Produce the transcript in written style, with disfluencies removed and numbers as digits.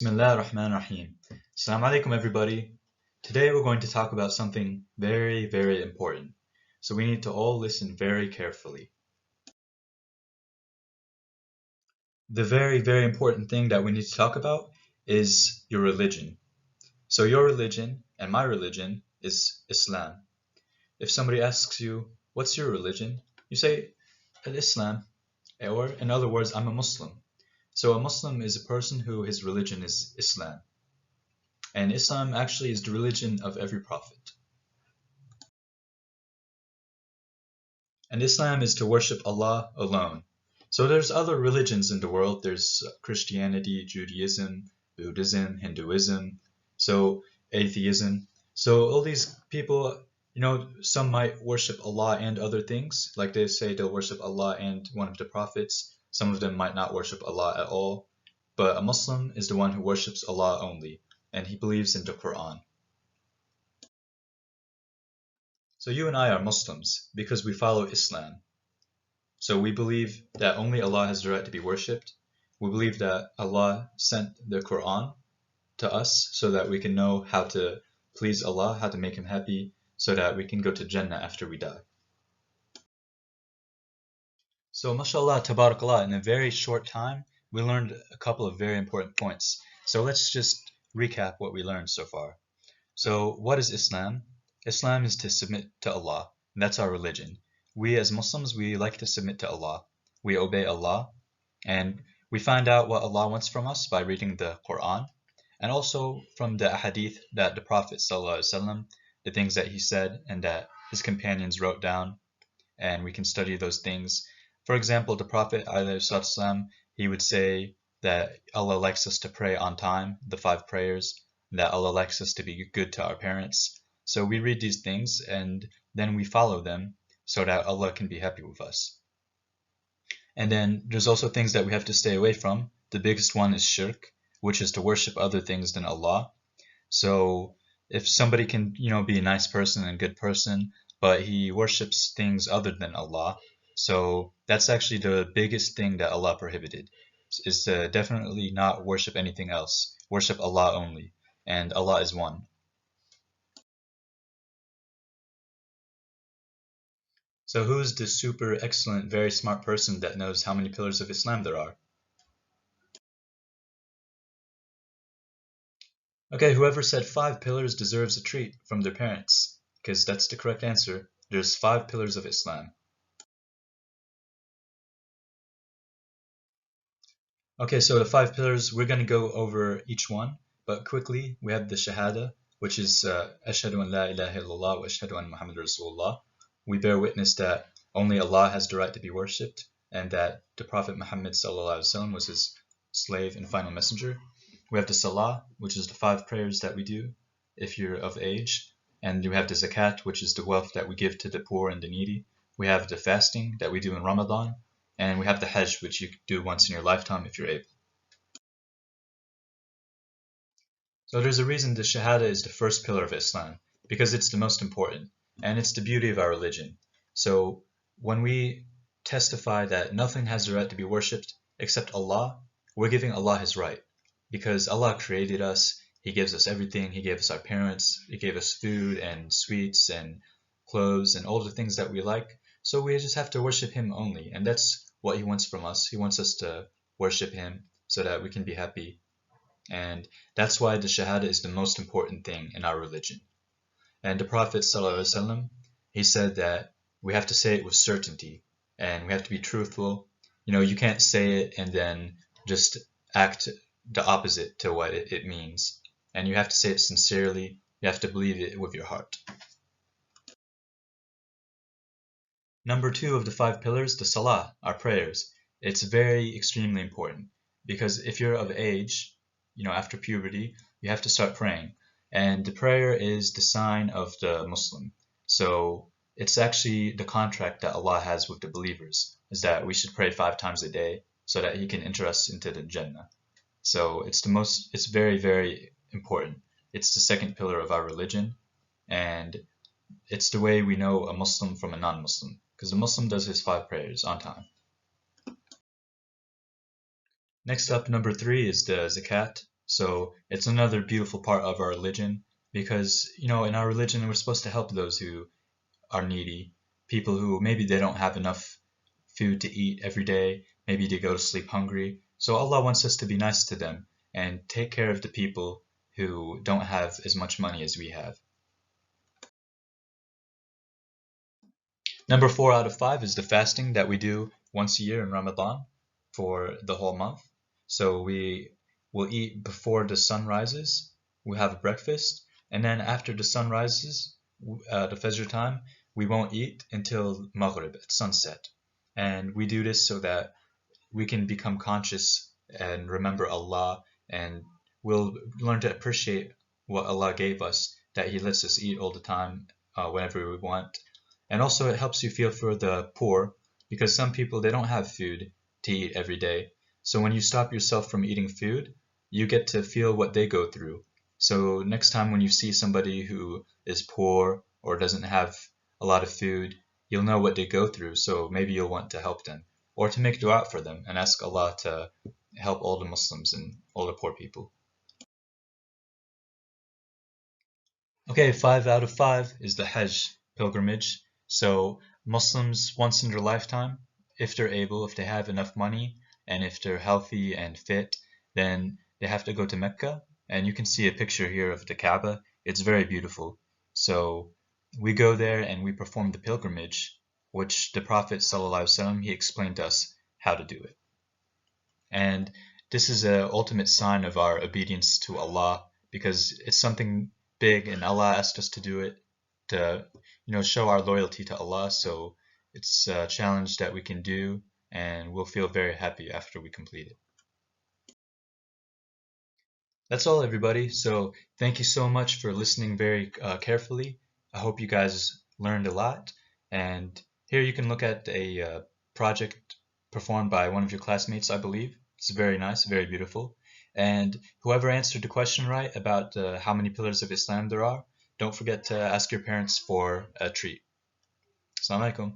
Bismillah ar-Rahman ar-Rahim. Assalamu alaikum everybody. Today we're going to talk about something very, very important. So we need to all listen very carefully. The very, very important thing that we need to talk about is your religion. So your religion and my religion is Islam. If somebody asks you, what's your religion? You say, Al-Islam, or in other words, I'm a Muslim. So a Muslim is a person who his religion is Islam. And Islam actually is the religion of every prophet. And Islam is to worship Allah alone. So there's other religions in the world. There's Christianity, Judaism, Buddhism, Hinduism, so atheism. So all these people, some might worship Allah and other things. Like they say they'll worship Allah and one of the prophets. Some of them might not worship Allah at all. But a Muslim is the one who worships Allah only, and he believes in the Quran. So you and I are Muslims because we follow Islam. So we believe that only Allah has the right to be worshipped. We believe that Allah sent the Quran to us so that we can know how to please Allah, how to make Him happy, so that we can go to Jannah after we die. So mashallah, tabarakallah, in a very short time, we learned a couple of very important points. So let's just recap what we learned so far. So what is Islam? Islam is to submit to Allah. And that's our religion. We as Muslims, we like to submit to Allah. We obey Allah, and we find out what Allah wants from us by reading the Quran, and also from the hadith that the Prophet ﷺ, the things that he said and that his companions wrote down, and we can study those things. For example, the Prophet ﷺ, he would say that Allah likes us to pray on time, the 5 prayers, that Allah likes us to be good to our parents. So we read these things and then we follow them so that Allah can be happy with us. And then there's also things that we have to stay away from. The biggest one is shirk, which is to worship other things than Allah. So if somebody can, be a nice person and a good person, but he worships things other than Allah, so that's actually the biggest thing that Allah prohibited, is to definitely not worship anything else. Worship Allah only, and Allah is one. So who's the super excellent, very smart person that knows how many pillars of Islam there are? Okay, whoever said 5 pillars deserves a treat from their parents, because that's the correct answer. There's 5 pillars of Islam. Okay, so the 5 pillars, we're going to go over each one, but quickly, we have the Shahada, which is Ashhadu an la ilaha illallah wa ashhadu anna Muhammadur Rasulullah. We bear witness that only Allah has the right to be worshipped, and that the Prophet Muhammad ﷺ was his slave and final messenger. We have the Salah, which is the 5 prayers that we do if you're of age. And we have the Zakat, which is the wealth that we give to the poor and the needy. We have the fasting that we do in Ramadan. And we have the Hajj, which you do once in your lifetime if you're able. So there's a reason the Shahada is the first pillar of Islam, because it's the most important, and it's the beauty of our religion. So when we testify that nothing has the right to be worshipped except Allah, we're giving Allah his right. Because Allah created us, He gives us everything. He gave us our parents, He gave us food and sweets and clothes and all the things that we like. So we just have to worship Him only, and that's what He wants from us. He wants us to worship Him so that we can be happy. And that's why the Shahada is the most important thing in our religion. And the Prophet ﷺ, he said that we have to say it with certainty, and we have to be truthful. You can't say it and then just act the opposite to what it means. And you have to say it sincerely. You have to believe it with your heart. Number 2 of the 5 pillars, the Salah, our prayers. It's very extremely important, because if you're of age, after puberty, you have to start praying. And the prayer is the sign of the Muslim. So it's actually the contract that Allah has with the believers, is that we should pray 5 times a day so that He can enter us into the Jannah. So it's very, very important. It's the 2nd pillar of our religion, and it's the way we know a Muslim from a non-Muslim, because a Muslim does his 5 prayers on time. Next up, number 3 is the Zakat. So it's another beautiful part of our religion because, in our religion, we're supposed to help those who are needy, people who maybe they don't have enough food to eat every day, maybe they go to sleep hungry. So Allah wants us to be nice to them and take care of the people who don't have as much money as we have. Number 4 out of 5 is the fasting that we do once a year in Ramadan for the whole month. So we will eat before the sun rises, we'll have a breakfast, and then after the sun rises, the Fajr time, we won't eat until Maghrib, at sunset. And we do this so that we can become conscious and remember Allah, and we'll learn to appreciate what Allah gave us, that He lets us eat all the time, whenever we want. And also it helps you feel for the poor, because some people, they don't have food to eat every day. So when you stop yourself from eating food, you get to feel what they go through. So next time when you see somebody who is poor or doesn't have a lot of food, you'll know what they go through, so maybe you'll want to help them or to make dua for them and ask Allah to help all the Muslims and all the poor people. Okay, 5 out of 5 is the Hajj pilgrimage. So Muslims, once in their lifetime, if they're able, if they have enough money, and if they're healthy and fit, then they have to go to Mecca. And you can see a picture here of the Kaaba. It's very beautiful. So we go there and we perform the pilgrimage, which the Prophet ﷺ, he explained to us how to do it. And this is an ultimate sign of our obedience to Allah, because it's something big and Allah asked us to do it to, show our loyalty to Allah. So it's a challenge that we can do, and we'll feel very happy after we complete it. That's all, everybody. So thank you so much for listening very carefully. I hope you guys learned a lot. And here you can look at a project performed by one of your classmates, I believe. It's very nice, very beautiful. And whoever answered the question right about how many pillars of Islam there are, don't forget to ask your parents for a treat. Assalamu alaikum.